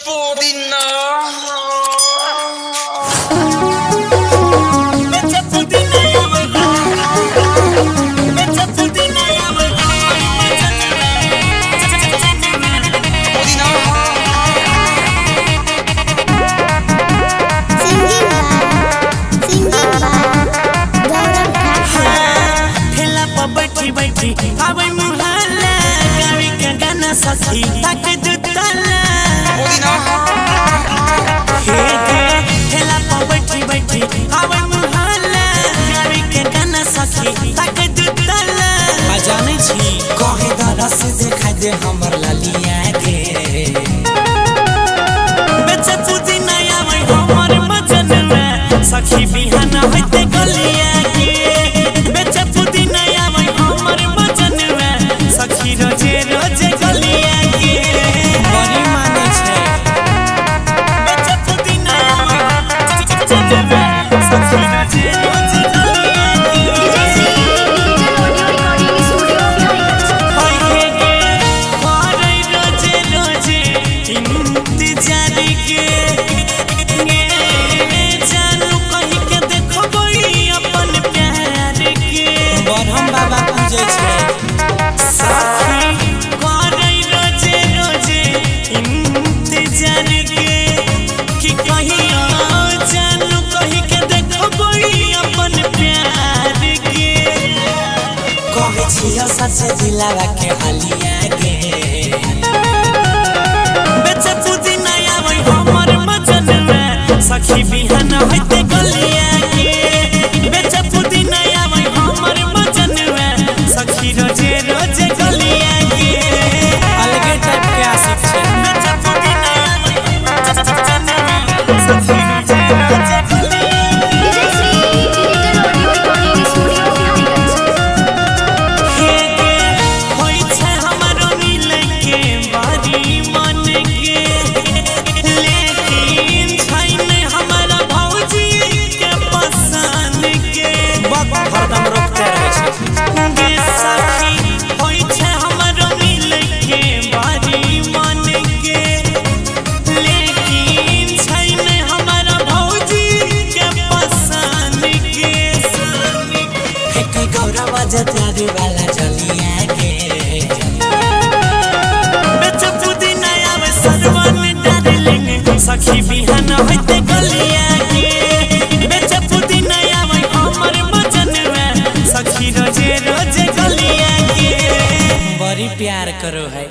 पुदीना सखी तक दुतला पुदीना हे ठेला पर बैठी बैठी आवे मुहल्ला गाड़ी के गाना सखी तक दुतला आ जाने छी कहे दादा से देखा दे हमर लालिया के बेचे पुदीना आवे हमर मजनवा सखी बिहाना होते गलिया के बेचे पुदीना आवे हमर मजनवा सखी रोजे रोजे से दिलावा के हालिया के बेचे पुदीना आवे हमर मजनवा सखी बिहाना होते गलिया के बेचे पुदीना आवे हमर मजनवा सखी रोजे रोजे गलिया के अलगे टाइप के आशिक छे बेचे पुदीना आवे सखी रोजे रोजे जतारी वाला चलिया के बेचे पुदीना आवे सरवन डार्लिंग सखी बिहाना होते गलिया के बेचे पुदीना आवे हमर मजनवा सखी रोजे रोजे गलिया के बड़ी प्यार करो है।